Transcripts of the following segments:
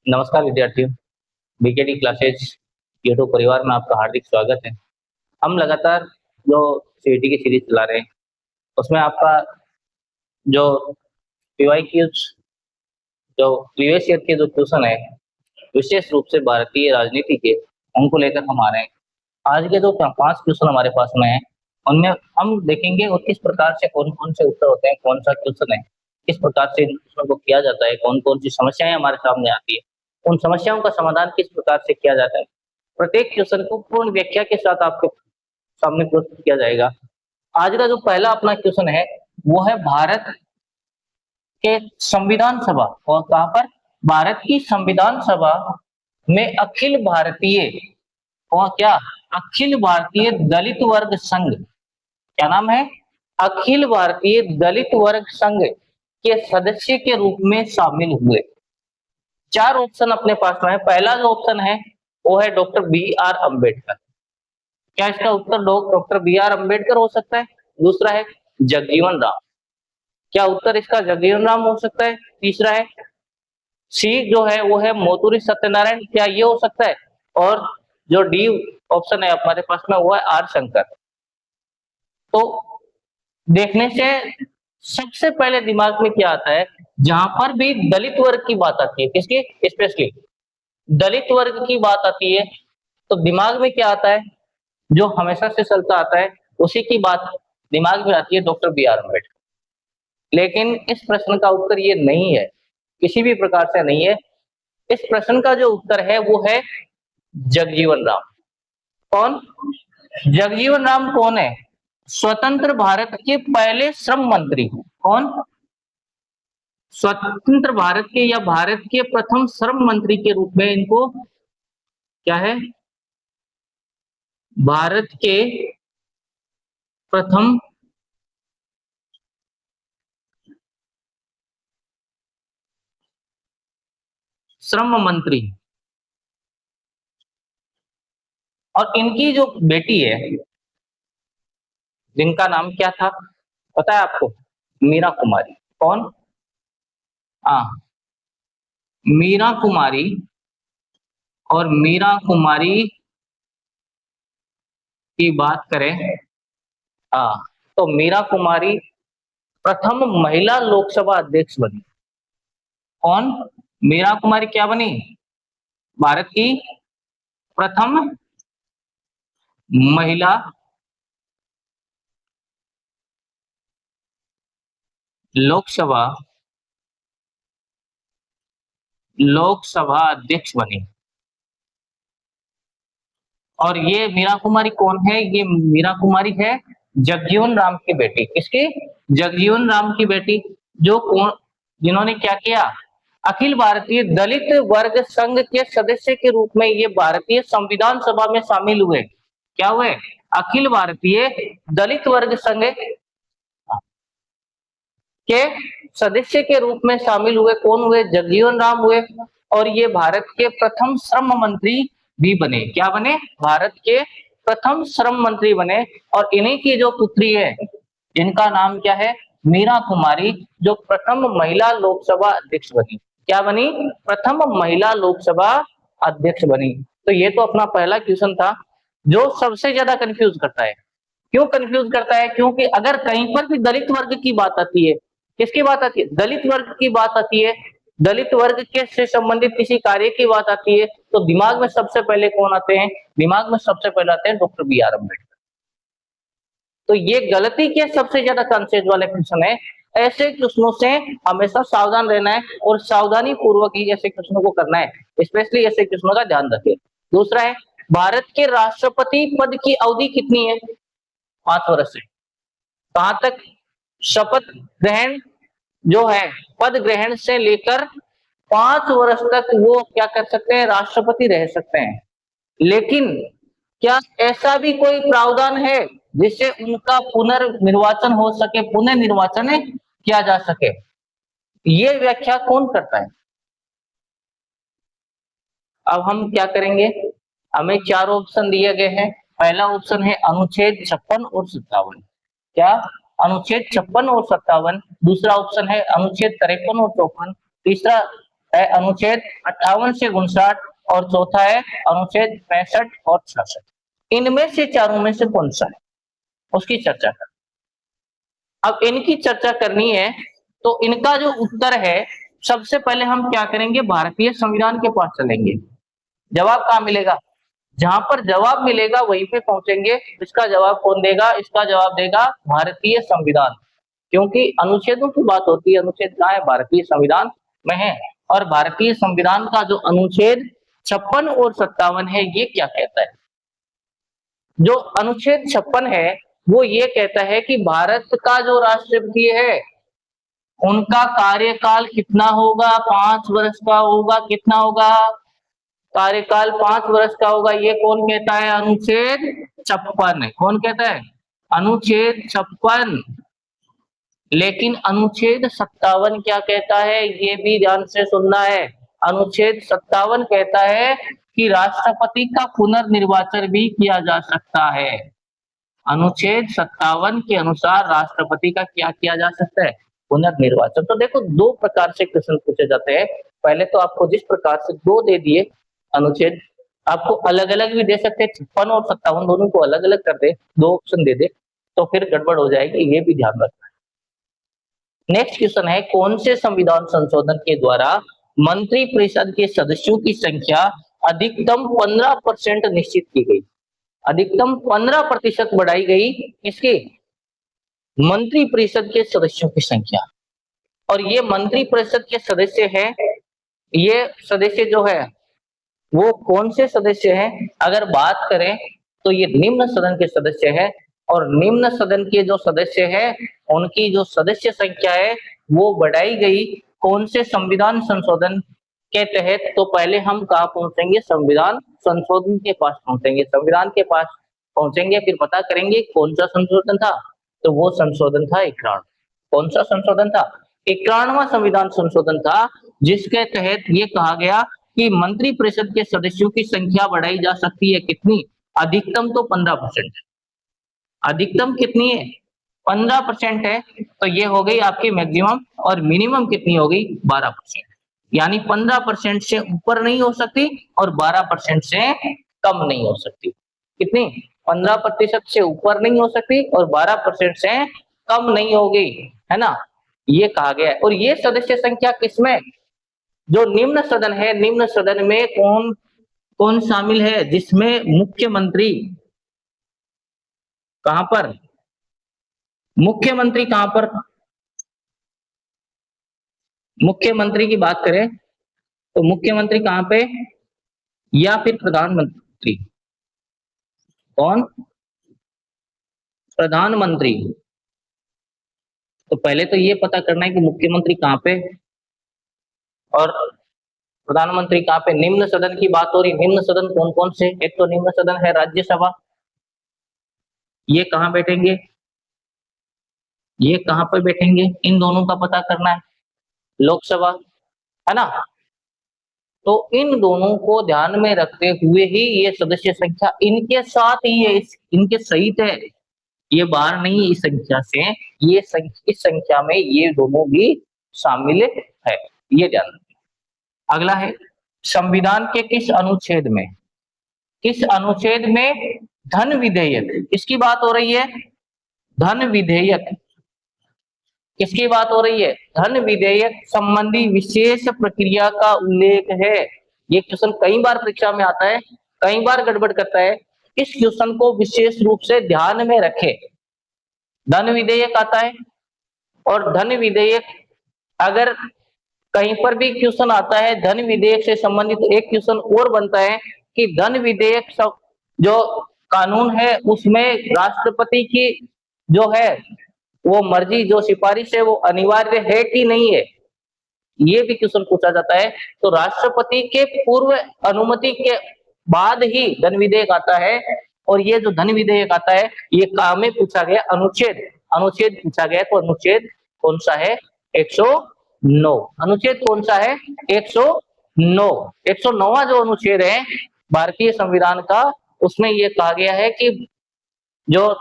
नमस्कार विद्यार्थियों, BKT classes YouTube परिवार में आपका हार्दिक स्वागत है। हम लगातार जो सीईटी की सीरीज चला रहे हैं, उसमें आपका जो पीवाईक्यूज जो प्रीवियस ईयर के जो क्वेश्चन है, विशेष रूप से भारतीय राजनीति के, उनको लेकर हम आ रहे हैं। आज के जो 5 क्वेश्चन हमारे पास में है, उनमें हम देखेंगे वो किस प्रकार से कौन-कौन से उत्तर होते हैं, कौन सा क्वेश्चन है, किस प्रकार से इन प्रश्नों को किया जाता है, कौन-कौन सी समस्याएँ हमारे सामने आती है, उन समस्याओं का समाधान किस प्रकार से किया जाता है। प्रत्येक क्वेश्चन को पूर्ण व्याख्या के साथ आपके सामने प्रस्तुत किया जाएगा। आज का जो पहला अपना क्वेश्चन है, वो है भारत के संविधान सभा, और कहाँ पर? भारत की संविधान सभा में अखिल भारतीय और क्या अखिल भारतीय दलित वर्ग संघ, क्या नाम है? अखिल भारतीय दलित वर्ग संघ के सदस्य के रूप में शामिल हुए। 4 ऑप्शन अपने पास में है। पहला जो ऑप्शन है वो है डॉक्टर बी आर अम्बेडकर। क्या इसका उत्तर डॉक्टर बी आर अम्बेडकर हो सकता है? दूसरा है जगजीवन राम। क्या उत्तर इसका जगजीवन राम हो सकता है? तीसरा है सी जो है वो है मोतूरी सत्यनारायण, क्या ये हो सकता है? और जो डी ऑप्शन है हमारे पास में वो है आर शंकर। तो देखने से सबसे पहले दिमाग में क्या आता है, जहां पर भी दलित वर्ग की बात आती है, किसकी? स्पेशली दलित वर्ग की बात आती है, तो दिमाग में क्या आता है? जो हमेशा से चलता आता है उसी की बात दिमाग में आती है, डॉक्टर बी आर अम्बेडकर। लेकिन इस प्रश्न का उत्तर ये नहीं है, किसी भी प्रकार से नहीं है। इस प्रश्न का जो उत्तर है वो है जगजीवन राम। कौन? जगजीवन राम कौन है? स्वतंत्र भारत के पहले श्रम मंत्री। कौन? स्वतंत्र भारत के या भारत के प्रथम श्रम मंत्री के रूप में इनको क्या है? भारत के प्रथम श्रम मंत्री। और इनकी जो बेटी है, जिनका नाम क्या था पता है आपको? मीरा कुमारी। कौन? हाँ, मीरा कुमारी। और मीरा कुमारी की बात करें, हाँ, तो मीरा कुमारी प्रथम महिला लोकसभा अध्यक्ष बनी। कौन? मीरा कुमारी क्या बनी? भारत की प्रथम महिला लोकसभा अध्यक्ष बनी। और ये मीरा कुमारी कौन है? ये मीरा कुमारी है जगजीवन राम की बेटी। किसकी? जगजीवन राम की बेटी, जो कौन, जिन्होंने क्या किया? अखिल भारतीय दलित वर्ग संघ के सदस्य के रूप में ये भारतीय संविधान सभा में शामिल हुए। क्या हुए? अखिल भारतीय दलित वर्ग संघ के सदस्य के रूप में शामिल हुए। कौन हुए? जगजीवन राम हुए। और ये भारत के प्रथम श्रम मंत्री भी बने। क्या बने? भारत के प्रथम श्रम मंत्री बने। और इन्हीं की जो पुत्री है, इनका नाम क्या है? मीरा कुमारी, जो प्रथम महिला लोकसभा अध्यक्ष बनी। क्या बनी? प्रथम महिला लोकसभा अध्यक्ष बनी। तो ये तो अपना पहला क्वेश्चन था, जो सबसे ज्यादा कंफ्यूज करता है। क्यों कंफ्यूज करता है? क्योंकि अगर कहीं पर भी दलित वर्ग की बात आती है, किसकी बात आती है? दलित वर्ग की बात आती है, दलित वर्ग के से संबंधित किसी कार्य की बात आती है, तो दिमाग में सबसे पहले कौन आते हैं? दिमाग में सबसे पहले आते हैं डॉक्टर बी आर अम्बेडकर। तो ये गलती के सबसे ज्यादा चांसेस वाले क्वेश्चन है। ऐसे क्वेश्चनों से हमेशा सावधान रहना है और सावधानी पूर्वक ही ऐसे क्वेश्चनों को करना है। स्पेशली ऐसे क्वेश्चनों का ध्यान रखें। दूसरा है, भारत के राष्ट्रपति पद की अवधि कितनी है? 5 वर्ष है। कहां तक? शपथ ग्रहण जो है, पद ग्रहण से लेकर 5 वर्ष तक वो क्या कर सकते हैं? राष्ट्रपति रह सकते हैं। लेकिन क्या ऐसा भी कोई प्रावधान है जिससे उनका पुनर्निर्वाचन हो सके, पुनर्निर्वाचन किया जा सके? ये व्याख्या कौन करता है? अब हम क्या करेंगे, हमें 4 ऑप्शन दिए गए हैं। पहला ऑप्शन है अनुच्छेद 56 और 57। क्या? अनुच्छेद 56 और 57। दूसरा ऑप्शन है अनुच्छेद 53 और 54। तीसरा है अनुच्छेद 58 से 59 और चौथा है अनुच्छेद 65 और 66। इनमें से चारों में से कौन सा है, उसकी चर्चा कर। अब इनकी चर्चा करनी है तो इनका जो उत्तर है, सबसे पहले हम क्या करेंगे, भारतीय संविधान के पास चलेंगे। जवाब कहाँ मिलेगा, जहां पर जवाब मिलेगा वहीं पे पहुंचेंगे। इसका जवाब कौन देगा, इसका जवाब देगा भारतीय संविधान, क्योंकि अनुच्छेदों की बात होती है, अनुच्छेद कहाँ है, भारतीय संविधान में है। और भारतीय संविधान का जो अनुच्छेद 56 और 57 है, ये क्या कहता है, जो अनुच्छेद 56 है वो ये कहता है कि भारत का जो राष्ट्रपति है उनका कार्यकाल कितना होगा, 5 वर्ष का होगा। कितना होगा, कार्यकाल 5 वर्ष का होगा। ये कौन कहता है, अनुच्छेद 56। कौन कहता है, अनुच्छेद 56। लेकिन अनुच्छेद 57 क्या कहता है, ये भी ध्यान से सुनना है। अनुच्छेद 57 कहता है कि राष्ट्रपति का पुनर्निर्वाचन भी किया जा सकता है। अनुच्छेद 57 के अनुसार राष्ट्रपति का क्या किया जा सकता है, पुनर्निर्वाचन। तो देखो, दो प्रकार से क्वेश्चन पूछे जाते हैं। पहले तो आपको जिस प्रकार से दो दे दिए अनुच्छेद, आपको अलग अलग भी दे सकते हैं, 56 और 57 दोनों को अलग अलग कर दे, दो ऑप्शन दे दे तो फिर गड़बड़ हो जाएगी, ये भी ध्यान रखना है। नेक्स्ट क्वेश्चन है, कौन से संविधान संशोधन के द्वारा मंत्रिपरिषद के सदस्यों की संख्या अधिकतम 15% निश्चित की गई। अधिकतम 15% बढ़ाई गई किसकी, मंत्रिपरिषद के सदस्यों की संख्या। और ये मंत्रिपरिषद के सदस्य हैं, ये सदस्य जो है वो कौन से सदस्य हैं, अगर बात करें तो ये निम्न सदन के सदस्य हैं। और निम्न सदन के जो सदस्य हैं उनकी जो सदस्य संख्या है वो बढ़ाई गई कौन से संविधान संशोधन के तहत। तो पहले हम कहाँ पहुंचेंगे, संविधान संशोधन के पास पहुंचेंगे, संविधान के पास पहुंचेंगे, फिर पता करेंगे कौन सा संशोधन था। तो वो संशोधन था 91। कौन सा संशोधन था, 91वां संविधान संशोधन था, जिसके तहत ये कहा गया कि मंत्रिपरिषद के सदस्यों की संख्या बढ़ाई जा सकती है। कितनी, अधिकतम तो 15%। अधिकतम कितनी है, 15% है। तो ये हो गई आपकी मैक्सिमम, और मिनिमम कितनी हो गई, 12%। यानी 15% से ऊपर नहीं हो सकती और 12% से कम नहीं हो सकती। कितनी, 15% से ऊपर नहीं हो सकती और 12% से कम नहीं होगी, है ना, ये कहा गया है। और ये सदस्य संख्या किसमें, जो निम्न सदन है, निम्न सदन में कौन कौन शामिल है, जिसमें मुख्यमंत्री, कहां पर, मुख्यमंत्री कहां पर, मुख्यमंत्री की बात करें तो मुख्यमंत्री कहां पे, या फिर प्रधानमंत्री, कौन, प्रधानमंत्री। तो पहले तो ये पता करना है कि मुख्यमंत्री कहां पे और प्रधानमंत्री कहां पे। निम्न सदन की बात हो रही, निम्न सदन कौन कौन से, एक तो निम्न सदन है राज्यसभा, ये कहां बैठेंगे, ये कहां पर बैठेंगे, इन दोनों का पता करना है। लोकसभा, है ना। तो इन दोनों को ध्यान में रखते हुए ही ये सदस्य संख्या इनके साथ ही है, इनके सहित है, ये बाहर नहीं, इस संख्या से, ये इस संख्या में ये दोनों भी शामिल है, ये ध्यान रखें। अगला है, संविधान के किस अनुच्छेद में, किस अनुच्छेद में धन विधेयक, किसकी बात हो रही है, धन विधेयक, किसकी बात हो रही है, धन विधेयक संबंधी विशेष प्रक्रिया का उल्लेख है। ये क्वेश्चन कई बार परीक्षा में आता है, कई बार गड़बड़ करता है, इस क्वेश्चन को विशेष रूप से ध्यान में रखें। धन विधेयक आता है, और धन विधेयक अगर कहीं पर भी क्वेश्चन आता है धन विधेयक से संबंधित, एक क्वेश्चन और बनता है कि धन विधेयक जो कानून है उसमें राष्ट्रपति की जो है वो मर्जी, जो सिफारिश है वो अनिवार्य है कि नहीं है, ये भी क्वेश्चन पूछा जाता है। तो राष्ट्रपति के पूर्व अनुमति के बाद ही धन विधेयक आता है, और ये जो धन विधेयक आता है ये काम में पूछा गया अनुच्छेद, अनुच्छेद पूछा गया, तो अनुच्छेद कौन सा है, 109। अनुच्छेद कौन सा है, 109। 109वां जो अनुच्छेद है भारतीय संविधान का, उसमें ये कहा गया है कि जो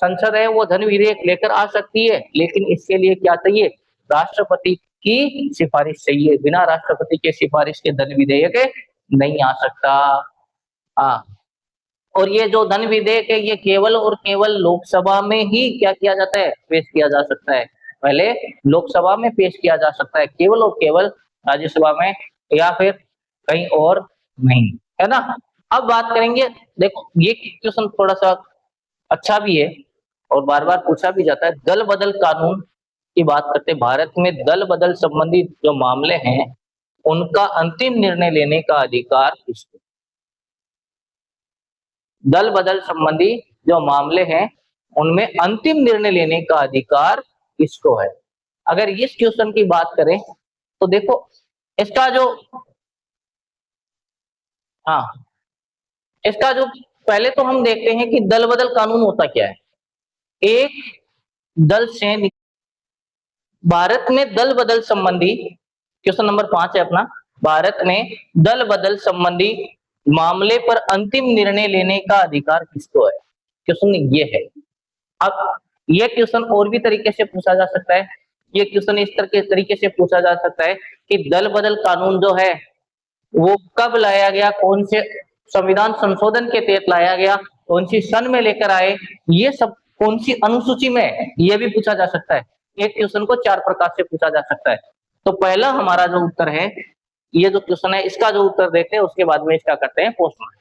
संसद है वो धन विधेयक लेकर आ सकती है, लेकिन इसके लिए क्या चाहिए, राष्ट्रपति की सिफारिश चाहिए, बिना राष्ट्रपति के सिफारिश के धन विधेयक नहीं आ सकता। हाँ, और ये जो धन विधेयक है ये केवल और केवल लोकसभा में ही क्या किया जाता है, पेश किया जा सकता है। पहले लोकसभा में पेश किया जा सकता है, केवल और केवल राज्यसभा में या फिर कहीं और नहीं, है ना। अब बात करेंगे, देखो ये क्वेश्चन थोड़ा सा अच्छा भी है और बार बार पूछा भी जाता है। दल बदल कानून की बात करते हैं, भारत में दल बदल संबंधी जो मामले हैं उनका अंतिम निर्णय लेने का अधिकार किसको? दल बदल संबंधी जो मामले हैं उनमें अंतिम निर्णय लेने का अधिकार किसको है? अगर इस क्वेश्चन की बात करें तो देखो इसका जो हाँ इसका जो पहले तो हम देखते हैं कि दल बदल कानून होता क्या है। एक दल से भारत में दल बदल संबंधी, क्वेश्चन नंबर 5 है अपना, भारत में दल बदल संबंधी मामले पर अंतिम निर्णय लेने का अधिकार किसको है? क्वेश्चन ये है। अब ये क्वेश्चन और भी तरीके से पूछा जा सकता है। ये क्वेश्चन इस तरह के तरीके से पूछा जा सकता है कि दल बदल कानून जो है वो कब लाया गया, कौन से संविधान संशोधन के तहत लाया गया, कौन सी सन में लेकर आए, ये सब कौन सी अनुसूची में, ये भी पूछा जा सकता है। एक क्वेश्चन को 4 प्रकार से पूछा जा सकता है। तो पहला हमारा जो उत्तर है, ये जो क्वेश्चन है इसका जो उत्तर देखते हैं उसके बाद में इसका करते हैं पोस्टमार्टम।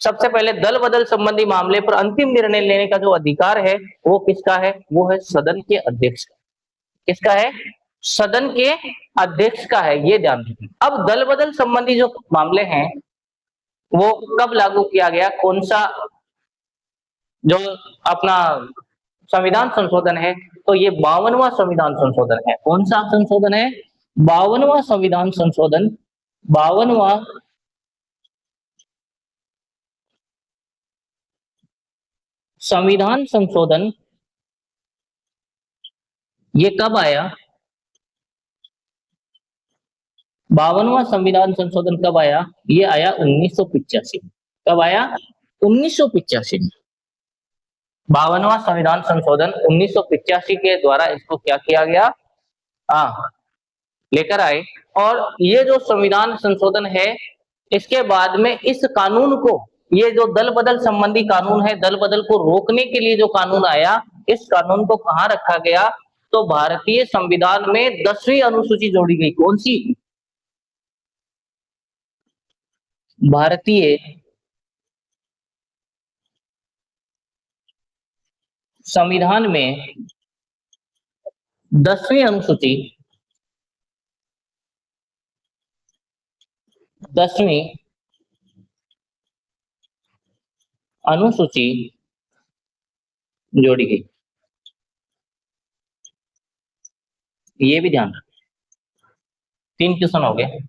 सबसे पहले दल बदल संबंधी मामले पर अंतिम निर्णय लेने का जो अधिकार है वो किसका है? वो है सदन के अध्यक्ष का। किसका है? सदन के अध्यक्ष का है, ये ध्यान रखिए। अब दल बदल संबंधी जो मामले हैं वो कब लागू किया गया, कौन सा जो अपना संविधान संशोधन है, तो ये 52वां संविधान संशोधन है। कौन सा संशोधन है? 52वां संविधान संशोधन। 52वां संविधान संशोधन ये कब आया? 52वां संविधान संशोधन कब आया? ये आया 1985। कब आया? 1985 में। 52वां संविधान संशोधन 1985 के द्वारा इसको क्या किया गया? लेकर आए। और ये जो संविधान संशोधन है इसके बाद में इस कानून को, ये जो दल बदल संबंधी कानून है, दल बदल को रोकने के लिए जो कानून आया, इस कानून को कहाँ रखा गया? तो भारतीय संविधान में 10वीं अनुसूची जोड़ी गई। कौन सी? भारतीय संविधान में 10वीं अनुसूची, 10वीं अनुसूची जोड़ी गई। ये भी ध्यान रखें। 3 क्वेश्चन हो गए।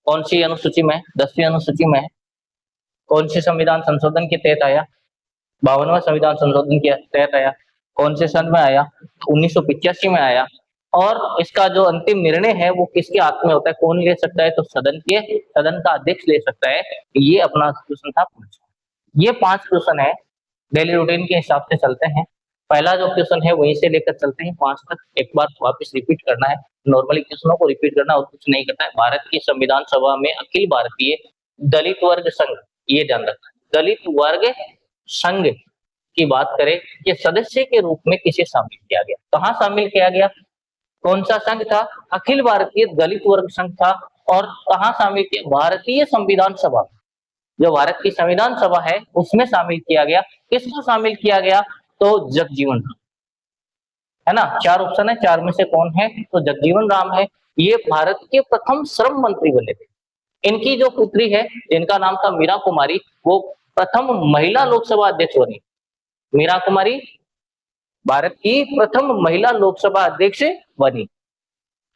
कौन सी अनुसूची में? 10वीं अनुसूची में। कौन से संविधान संशोधन के तहत आया? 52वां संविधान संशोधन के तहत आया। कौन से सन में आया? 1985 में आया। और इसका जो अंतिम निर्णय है वो किसके हाथ में होता है, कौन ले सकता है? तो सदन का अध्यक्ष ले सकता है। ये अपना क्वेश्चन था। ये 5 क्वेश्चन है, डेली रूटीन के हिसाब से चलते हैं। पहला जो क्वेश्चन है वहीं से लेकर चलते हैं 5 तक। एक बार वापस रिपीट करना है, नॉर्मली क्वेश्चनों को रिपीट करना और कुछ नहीं करना है। भारत की संविधान सभा में अखिल भारतीय दलित वर्ग संघ, ये ध्यान रखना, दलित वर्ग संघ की बात करें कि सदस्य के रूप में किसे शामिल किया गया? कहाँ शामिल किया गया? कौन सा संघ था? अखिल भारतीय दलित वर्ग संघ था। और कहाँ शामिल किया? भारतीय संविधान सभा, जो भारत की संविधान सभा है उसमें शामिल किया गया। किसको शामिल किया गया? तो जगजीवन राम, है ना। 4 ऑप्शन है, 4 में से कौन है? तो जगजीवन राम है। ये भारत के प्रथम श्रम मंत्री बने थे। इनकी जो पुत्री है जिनका नाम था मीरा कुमारी, वो प्रथम महिला लोकसभा अध्यक्ष बनी। मीरा कुमारी भारत की प्रथम महिला लोकसभा अध्यक्ष बनी।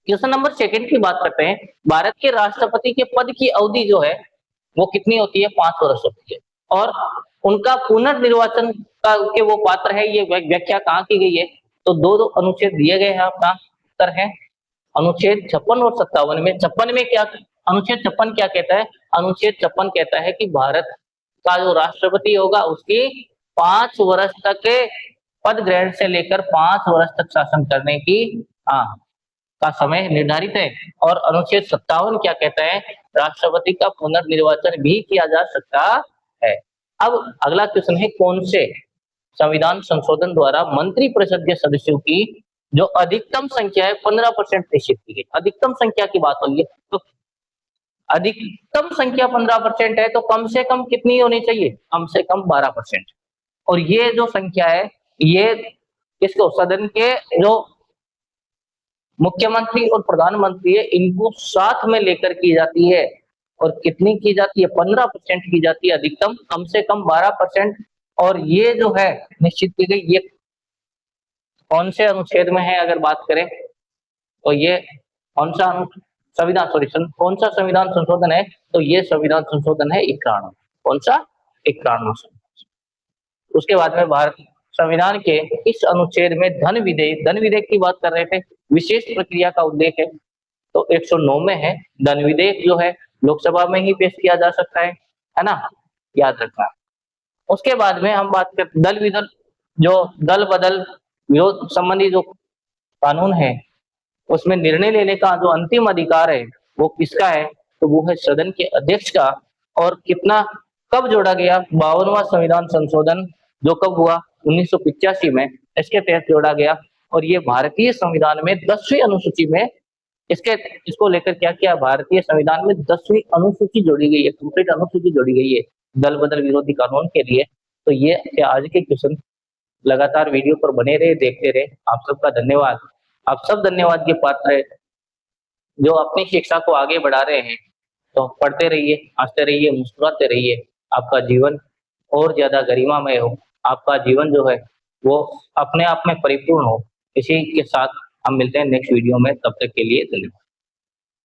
क्वेश्चन नंबर 2 की बात करते हैं। भारत के राष्ट्रपति के पद की अवधि जो है वो कितनी होती है? 5 वर्ष होती है। और उनका पुनर्निर्वाचन का के वो पात्र है, ये व्याख्या कहाँ की गई है? तो 2 अनुच्छेद दिए गए हैं। आपका उत्तर है अनुच्छेद 56 और 57 में। 56 में क्या, अनुच्छेद 56 क्या कहता है? अनुच्छेद 56 कहता है कि भारत का जो राष्ट्रपति होगा उसकी 5 वर्ष तक पद ग्रहण से लेकर 5 वर्ष तक शासन करने की हाँ, का समय निर्धारित है और अनुच्छेद 57 क्या कहता है, राष्ट्रपति का पुनर्निर्वाचन भी किया जा सकता है। अब अगला क्वेश्चन है, कौन से संविधान संशोधन द्वारा मंत्रिपरिषद के सदस्यों की जो अधिकतम संख्या है 15% निश्चित की गई। अधिकतम संख्या की बात हो रही है, तो अधिकतम संख्या 15% है, तो कम से कम कितनी होनी चाहिए, कम से कम 12%। और ये जो संख्या है, ये इसको सदन के जो मुख्यमंत्री और प्रधानमंत्री है, इनको साथ में लेकर की जाती है। और कितनी की जाती है, 15% की जाती है अधिकतम, कम से कम 12%। और ये जो है निश्चित की गई, ये कौन से अनुच्छेद में है अगर बात करें, तो ये कौन सा कौन सा संविधान संशोधन है, तो ये संविधान संशोधन है 91। कौन सा, 91। उसके बाद में भारत संविधान के इस अनुच्छेद में धन विधेयक की बात कर रहे थे, विशेष प्रक्रिया का उल्लेख है, तो 109 में है, धन विधेयक जो है लोकसभा में ही पेश किया जा सकता है ना, याद रखना। उसके बाद में हम बात करते दल बदल विरोध संबंधी जो कानून है, उसमें निर्णय लेने का जो अंतिम अधिकार है वो किसका है, तो वो है सदन के अध्यक्ष का। और कितना, कब जोड़ा गया, 52वां संविधान संशोधन जो कब हुआ, 1985 में इसके तहत जोड़ा गया। और ये भारतीय संविधान में 10वीं अनुसूची में इसको लेकर क्या किया, भारतीय संविधान में 10वीं अनुसूची जोड़ी गई है, कंप्लीट अनुसूची जोड़ी गई है दल बदल विरोधी कानून के लिए। तो ये आज के क्वेश्चन, लगातार वीडियो पर बने रहे, देखते रहे। आप सबका धन्यवाद। आप सब धन्यवाद के पात्र है जो अपनी शिक्षा को आगे बढ़ा रहे हैं। तो पढ़ते रहिए, हंसते रहिए, मुस्कुराते रहिए, आपका जीवन और ज्यादा गरिमामय हो, आपका जीवन जो है वो अपने आप में परिपूर्ण हो। इसी के साथ हम मिलते हैं नेक्स्ट वीडियो में, तब तक के लिए धन्यवाद।